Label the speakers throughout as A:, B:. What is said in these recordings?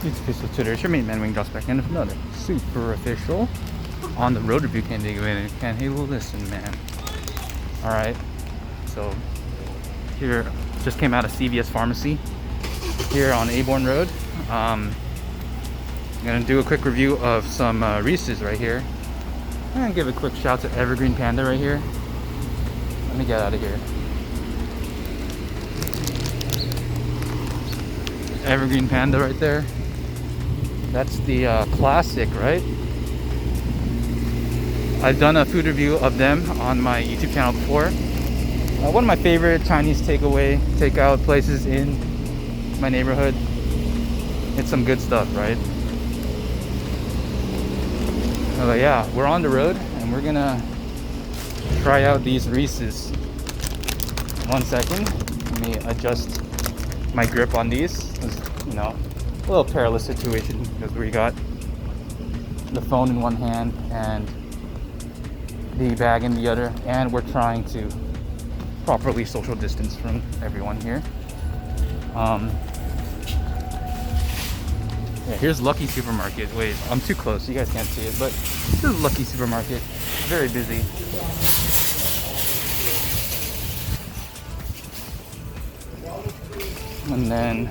A: It's official Twitter. It's your main man Wingdrops back in with another super official on the road review. Can't dig in. Can't hey, well, listen, man. All right. So here just came out of CVS Pharmacy here on Aborn Road. I'm gonna do a quick review of some Reese's right here. I'm gonna give a quick shout to Evergreen Panda right here. Let me get out of here. Evergreen Panda right there. That's the classic, right? I've done a food review of them on my YouTube channel before. One of my favorite Chinese takeout places in my neighborhood. It's some good stuff, right? But yeah, we're on the road and we're gonna try out these Reese's. 1 second, let me adjust my grip on these. You know, a little perilous situation because we got the phone in one hand and the bag in the other, and we're trying to properly social distance from everyone here. Yeah, here's Lucky Supermarket. Wait, I'm too close, you guys can't see it, but this is Lucky Supermarket. Very busy. And then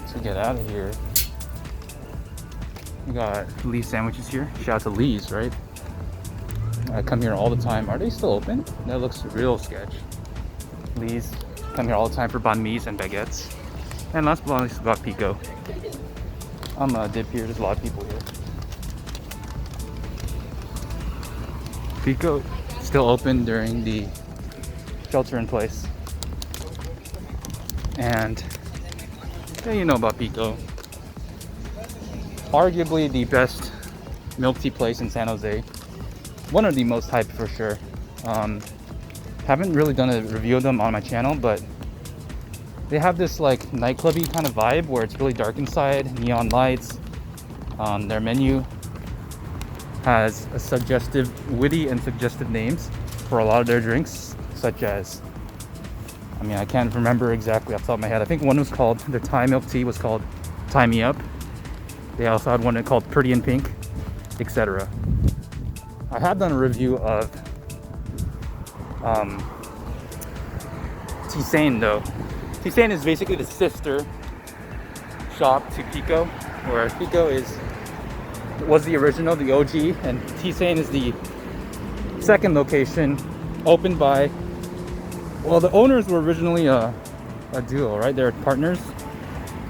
A: to get out of here, we got Lee's sandwiches here. Shout out to Lee's, right? I come here all the time. Are they still open? That looks real sketch. Lee's, come here all the time for banh mi's and baguettes. And last but not least, we got Pico. I'm gonna dip here. There's a lot of people here. Pico still open during the shelter in place. And yeah, you know about Pico. Arguably the best milk tea place in San Jose. One of the most hyped for sure. Haven't really done a review of them on my channel, but they have this like nightclubby kind of vibe where it's really dark inside, neon lights. Their menu has a witty and suggestive names for a lot of their drinks, such as, I mean, I can't remember exactly off the top of my head. I think one was called, their Thai milk tea was called Tie Me Up. They also had one called Pretty in Pink, etc. I have done a review of T-Sane though. T-Sane is basically the sister shop to Pico, where Pico was the original, the OG, and T-Sane is the second location, opened by, well, the owners were originally a duo, right? They're partners.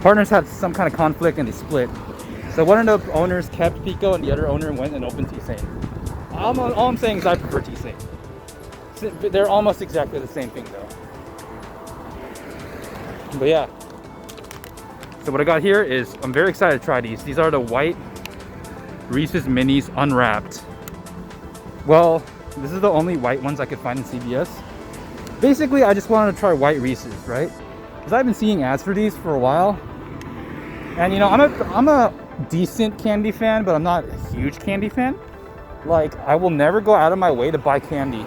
A: Partners had some kind of conflict and they split. So one of the owners kept Pico and the other owner went and opened T-Sane. All I'm saying is I prefer T-Sane. They're almost exactly the same thing though. But yeah. So what I got here is, I'm very excited to try these. These are the white Reese's Minis Unwrapped. Well, this is the only white ones I could find in CVS. Basically, I just wanted to try white Reese's, right? Because I've been seeing ads for these for a while. And you know, I'm a decent candy fan, but I'm not a huge candy fan. Like, I will never go out of my way to buy candy.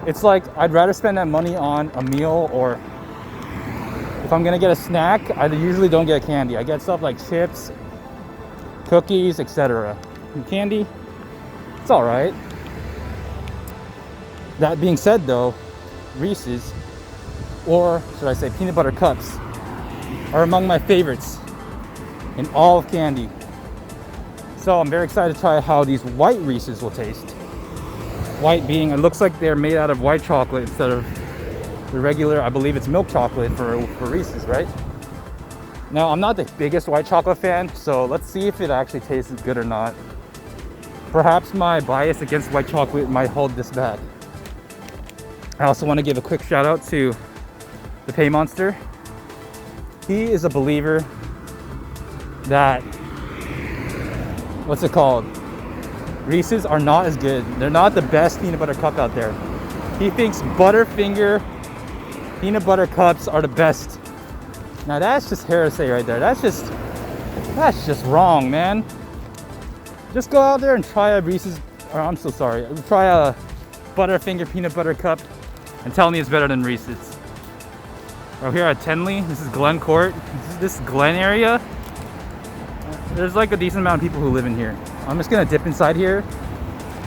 A: It's like, I'd rather spend that money on a meal, or if I'm gonna get a snack, I usually don't get candy. I get stuff like chips, cookies, etc. And candy, it's all right. That being said though, Reese's, or should I say peanut butter cups, are among my favorites in all of candy. So I'm very excited to try how these white Reese's will taste. White being, it looks like they're made out of white chocolate instead of the regular, I believe it's milk chocolate for Reese's, right? Now, I'm not the biggest white chocolate fan, so let's see if it actually tastes good or not. Perhaps my bias against white chocolate might hold this back. I also want to give a quick shout out to the Pay Monster. He is a believer that, what's it called? Reese's are not as good. They're not the best peanut butter cup out there. He thinks Butterfinger peanut butter cups are the best. Now that's just heresy right there. That's just wrong, man. Just go out there and try a Reese's, or I'm so sorry, try a Butterfinger peanut butter cup and tell me it's better than Reese's. We're here at Tenley. This is Glen Court. This Glen area, there's like a decent amount of people who live in here. I'm just gonna dip inside here,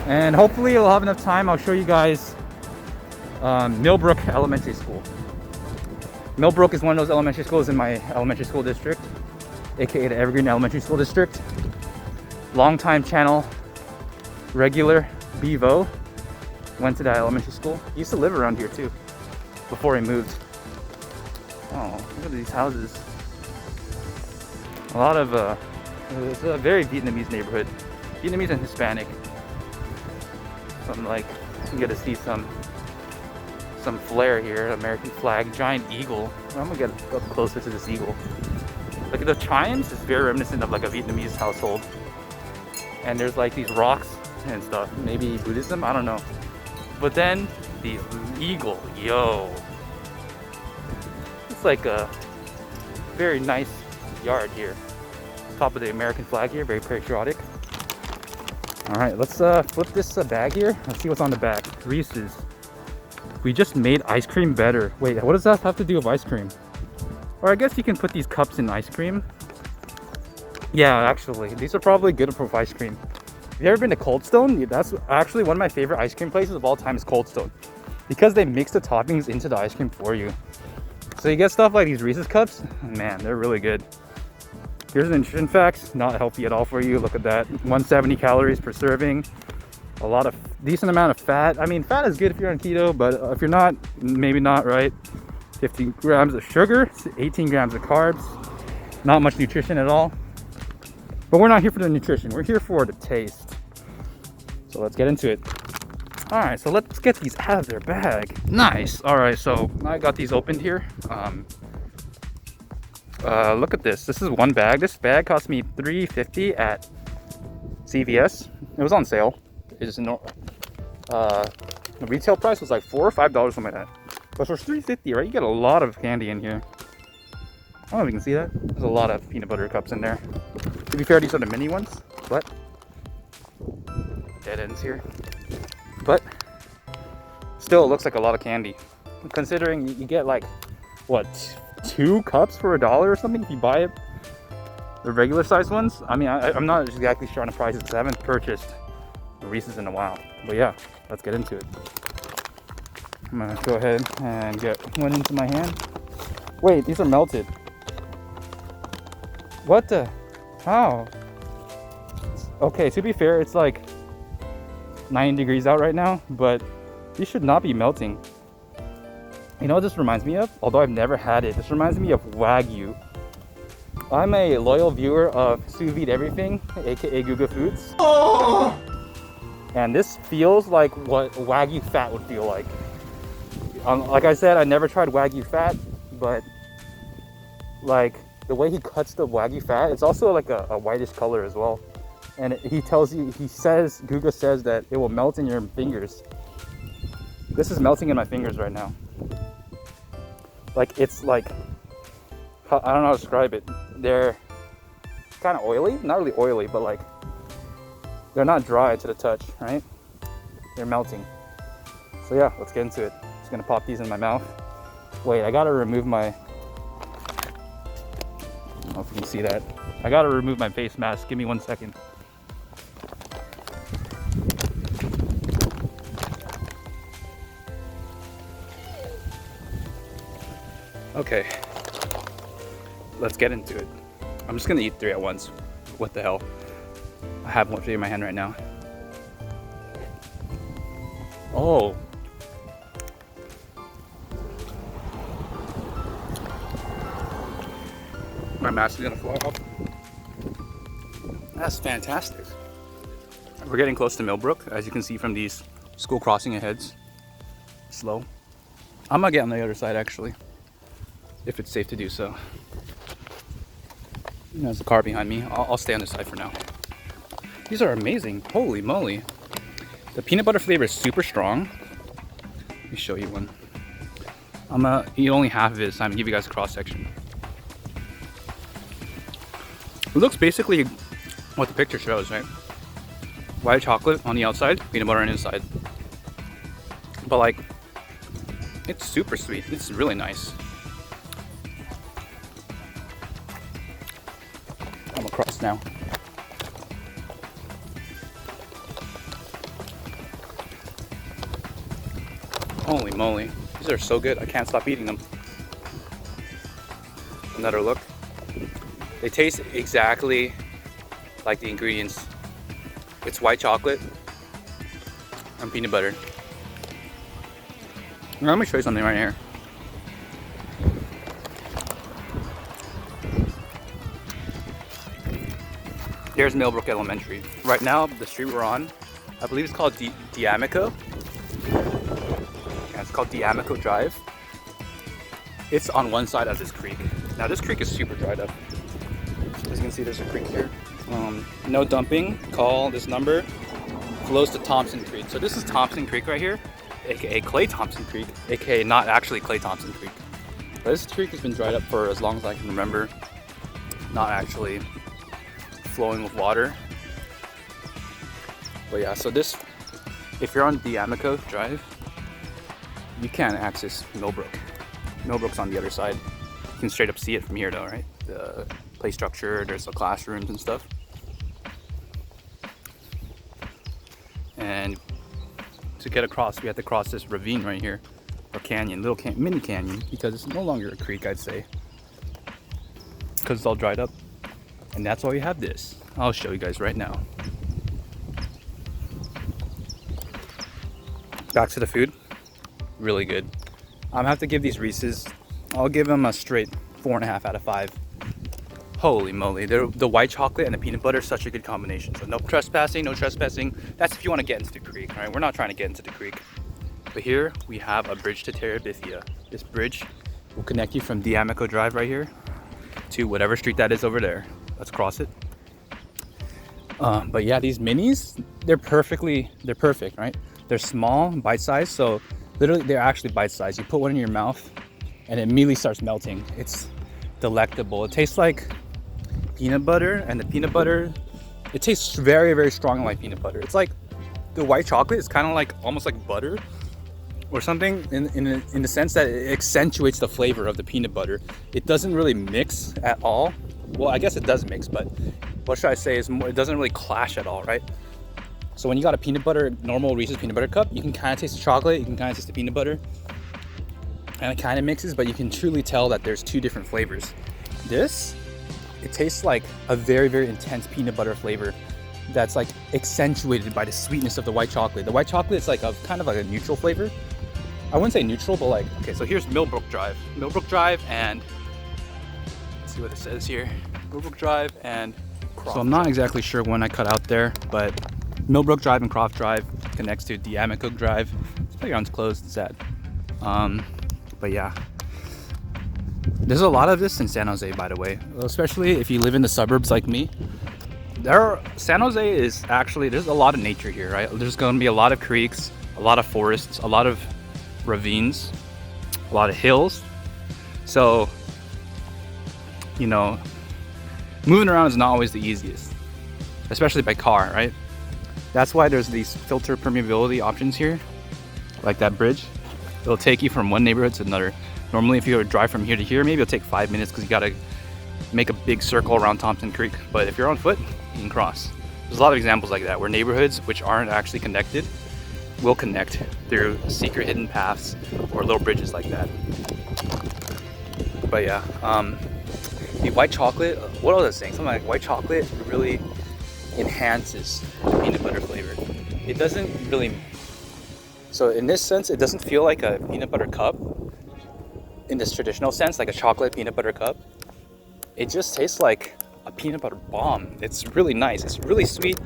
A: and hopefully I'll have enough time. I'll show you guys Millbrook Elementary School. Millbrook is one of those elementary schools in my elementary school district, aka the Evergreen Elementary School District. Longtime channel regular Bevo went to that elementary school. He used to live around here too before he moved. Oh, look at these houses. A lot of it's a very Vietnamese neighborhood, Vietnamese and Hispanic. So I'm like, you get to see some flair here. American flag, giant eagle. I'm gonna get up closer to this eagle. Look at the chimes. It's very reminiscent of like a Vietnamese household. And there's like these rocks and stuff. Maybe Buddhism, I don't know. But then the eagle, yo. It's like a very nice yard here. Top of the American flag here, very patriotic. All right, let's flip this bag here. Let's see what's on the back. Reese's. We just made ice cream better. Wait, what does that have to do with ice cream? Or I guess you can put these cups in ice cream. Yeah, actually, these are probably good for ice cream. Have you ever been to Cold Stone? That's actually one of my favorite ice cream places of all time is Cold Stone, because they mix the toppings into the ice cream for you. So you get stuff like these Reese's cups. Man, they're really good. Here's the nutrition facts. Not healthy at all for you. Look at that. 170 calories per serving. A lot of decent amount of fat. I mean, fat is good if you're on keto, but if you're not, maybe not, right? 15 grams of sugar, 18 grams of carbs. Not much nutrition at all. But we're not here for the nutrition. We're here for the taste. So let's get into it. All right, so let's get these out of their bag. Nice. All right, so I got these opened here. Look at this. This is one bag. This bag cost me $3.50 at CVS. It was on sale. It's no, the retail price was like $4 or $5, something like that. But for $3.50, right, you get a lot of candy in here. I don't know if you can see that. There's a lot of peanut butter cups in there. To be fair, these are the mini ones, but dead ends here. But still, it looks like a lot of candy. Considering you get like, what, 2 cups for $1 or something if you buy it, the regular size ones. I mean, I'm not exactly sure on the prices because I haven't purchased Reese's in a while. But yeah, let's get into it. I'm gonna go ahead and get one into my hand. Wait, these are melted. What the? How? Okay, to be fair, it's like 90 degrees out right now, but these should not be melting. You know what this reminds me of? Although I've never had it, this reminds me of Wagyu. I'm a loyal viewer of Sous Vide Everything, aka Guga Foods. Oh! And this feels like what Wagyu fat would feel like. Like I said, I never tried Wagyu fat, but like the way he cuts the Wagyu fat, it's also like a whitish color as well. And he tells you, Guga says that it will melt in your fingers. This is melting in my fingers right now. Like, it's like, I don't know how to describe it. They're kind of oily, not really oily, but like, they're not dry to the touch, right? They're melting. So yeah, let's get into it. Just gonna pop these in my mouth. Wait, I gotta remove my, I don't know if you can see that. I gotta remove my face mask. Give me 1 second. Okay, let's get into it. I'm just gonna eat 3 at once. What the hell? I have one in my hand right now. Oh. My mask is gonna fall off. That's fantastic. We're getting close to Millbrook, as you can see from these school crossing aheads. Slow. I'm gonna get on the other side actually, if it's safe to do so. There's a car behind me. I'll stay on this side for now. These are amazing. Holy moly. The peanut butter flavor is super strong. Let me show you one. I'm gonna eat only half of it this time and give you guys a cross section. It looks basically what the picture shows, right? White chocolate on the outside, peanut butter on the inside. But like, It's super sweet. It's really nice. I'm across now. Holy moly, these are so good. I can't stop eating them. Another look. They taste exactly like the ingredients. It's white chocolate and peanut butter. Now, let me show you something right here. Here's Millbrook Elementary. Right now, the street we're on, I believe it's called Diamico. Yeah, it's called Diamico Drive. It's on one side of this creek. Now this creek is super dried up. As you can see, there's a creek here. No dumping. Call this number. Flows to Thompson Creek. So this is Thompson Creek right here, aka Clay Thompson Creek, aka not actually Clay Thompson Creek. But this creek has been dried up for as long as I can remember. Not actually flowing with water. But yeah, so this, if you're on Diamico Drive, you can't access Millbrook. Millbrook's on the other side. You can straight up see it from here though, right? The play structure, there's the classrooms and stuff. And to get across, we have to cross this ravine right here, or canyon, mini canyon, because it's no longer a creek, I'd say, because it's all dried up. And that's why we have this. I'll show you guys right now. Back to the food. Really good. I'm gonna have to give these Reese's, I'll give them a straight 4.5 out of 5. Holy moly, the white chocolate and the peanut butter is such a good combination. So no trespassing, no trespassing. That's if you want to get into the creek, right? We're not trying to get into the creek. But here we have a bridge to Terabithia. This bridge will connect you from Diamico Drive right here to whatever street that is over there. Let's cross it. But yeah, these minis, they're perfect, right? They're small, bite-sized, so literally they're actually bite-sized. You put one in your mouth and it immediately starts melting. It's delectable. It tastes like peanut butter, and the peanut butter, it tastes very, very strong like peanut butter. It's like the white chocolate is kind of like almost like butter or something in the sense that it accentuates the flavor of the peanut butter. It doesn't really mix at all. Well, I guess it does mix, but what should I say is more, it doesn't really clash at all, right? So when you got a peanut butter, normal Reese's peanut butter cup, you can kind of taste the chocolate, you can kind of taste the peanut butter, and it kind of mixes, but you can truly tell that there's two different flavors. This, it tastes like a very, very intense peanut butter flavor that's like accentuated by the sweetness of the white chocolate. The white chocolate is like a kind of like a neutral flavor. I wouldn't say neutral, but like, okay, so here's Millbrook Drive. Millbrook Drive and, let's see what it says here. Millbrook Drive and Croft. So I'm not exactly sure when I cut out there, but Millbrook Drive and Croft Drive connects to Diamico Drive. This playground's closed, it's sad. But yeah, there's a lot of this in San Jose, by the way, especially if you live in the suburbs like me. San Jose is actually, there's a lot of nature here, right? There's going to be a lot of creeks, a lot of forests, a lot of ravines, a lot of hills. So, you know, moving around is not always the easiest, especially by car, right? That's why there's these filter permeability options here, like that bridge. It'll take you from one neighborhood to another. Normally, if you were to drive from here to here, maybe it'll take 5 minutes because you gotta make a big circle around Thompson Creek. But if you're on foot, you can cross. There's a lot of examples like that where neighborhoods which aren't actually connected will connect through secret hidden paths or little bridges like that. But yeah, the white chocolate, what was I saying? Something like white chocolate really enhances the peanut butter flavor. It doesn't really, so in this sense, it doesn't feel like a peanut butter cup in this traditional sense, like a chocolate peanut butter cup. It just tastes like a peanut butter bomb. It's really nice. It's really sweet.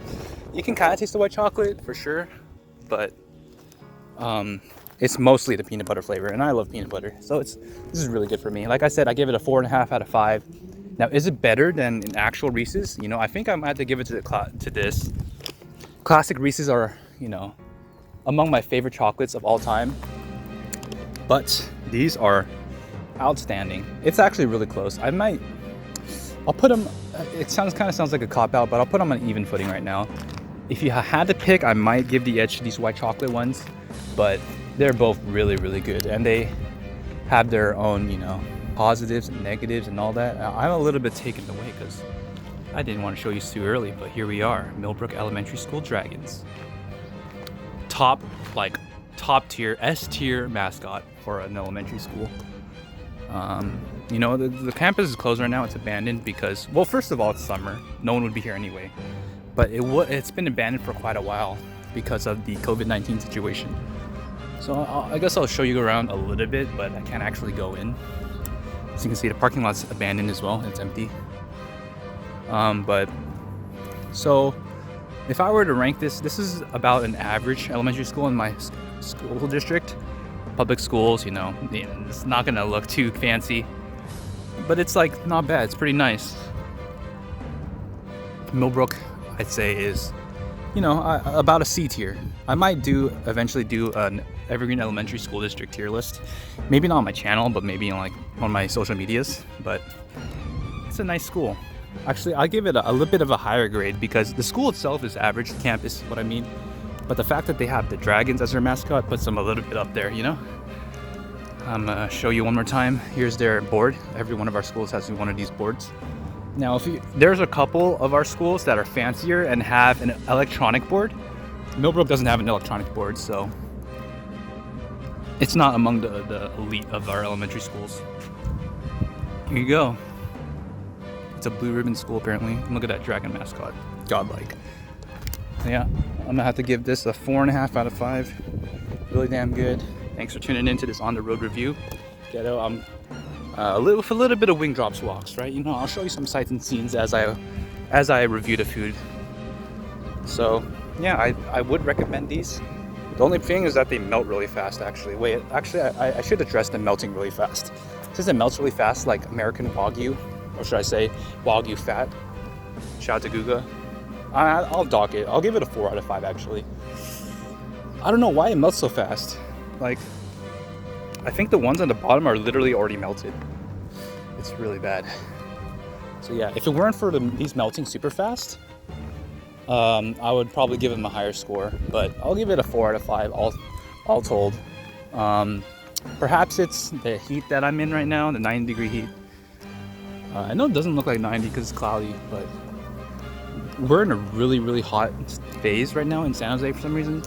A: You can kind of taste the white chocolate for sure, but it's mostly the peanut butter flavor, and I love peanut butter, so this is really good for me. Like I said, I give it a 4.5 out of 5. Now, is it better than an actual Reese's? You know, I think I might have to give it to this. Classic Reese's are, you know, among my favorite chocolates of all time, but these are outstanding. It's actually really close. I'll put them, it kind of sounds like a cop-out, but I'll put them on even footing right now. If you had to pick, I might give the edge to these white chocolate ones, but they're both really, really good, and they have their own, you know, positives and negatives and all that. I'm a little bit taken away because I didn't want to show you too early, but here we are, Millbrook Elementary School Dragons. Top tier, S tier mascot for an elementary school. You know, the campus is closed right now. It's abandoned because, well, first of all, it's summer. No one would be here anyway. But it's been abandoned for quite a while because of the COVID-19 situation. So I guess I'll show you around a little bit, but I can't actually go in. As you can see, the parking lot's abandoned as well. It's empty. But so if I were to rank this is about an average elementary school in my school district. Public schools, you know, it's not gonna look too fancy, but it's like not bad. It's pretty nice. Millbrook, I'd say, is, you know, about a C tier. I might eventually do an Evergreen Elementary School District tier list. Maybe not on my channel, but maybe on like on my social medias. But it's a nice school. Actually, I'll give it a little bit of a higher grade because the school itself is average. The campus, what I mean. But the fact that they have the dragons as their mascot puts them a little bit up there, you know? I'm gonna show you one more time. Here's their board. Every one of our schools has one of these boards. Now, there's a couple of our schools that are fancier and have an electronic board. Millbrook doesn't have an electronic board, so it's not among the elite of our elementary schools. Here you go. It's a blue ribbon school, apparently. Look at that dragon mascot. Godlike. Yeah, I'm gonna have to give this a 4.5 out of 5. Really damn good. Thanks for tuning in to this on the road review. Ghetto, I'm with a little bit of Wingdrops walks, right? You know, I'll show you some sights and scenes as I review the food. So yeah, I would recommend these. The only thing is that they melt really fast. Actually, I should address them melting really fast. Since it melts really fast, like American Wagyu, or should I say Wagyu fat? Shout out to Guga. I'll dock it. I'll give it a 4 out of 5 actually. I don't know why it melts so fast. Like, I think the ones on the bottom are literally already melted. It's really bad. So yeah, if it weren't for these melting super fast, I would probably give them a higher score. But I'll give it a 4 out of 5 all told. Perhaps it's the heat that I'm in right now, the 90-degree heat. I know it doesn't look like 90 because it's cloudy, but we're in a really, really hot phase right now in San Jose for some reason.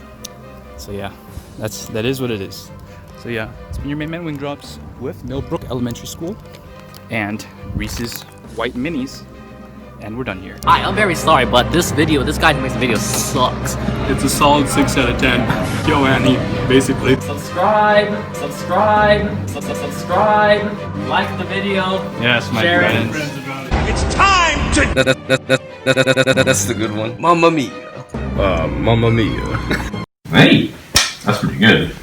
A: So yeah, that is what it is. So yeah, it's been your main man Wingdrops with Millbrook Elementary School and Reese's White Minis, and we're done here.
B: Hi, I'm very sorry, but this guy who makes the video sucks.
C: It's a solid 6 out of 10. Yo, Annie, basically.
B: Subscribe, like the video.
A: Yes, my
B: share
A: friends.
D: It's time to.
E: That's the good one. Mamma mia.
D: Mamma mia.
C: Hey, that's pretty good.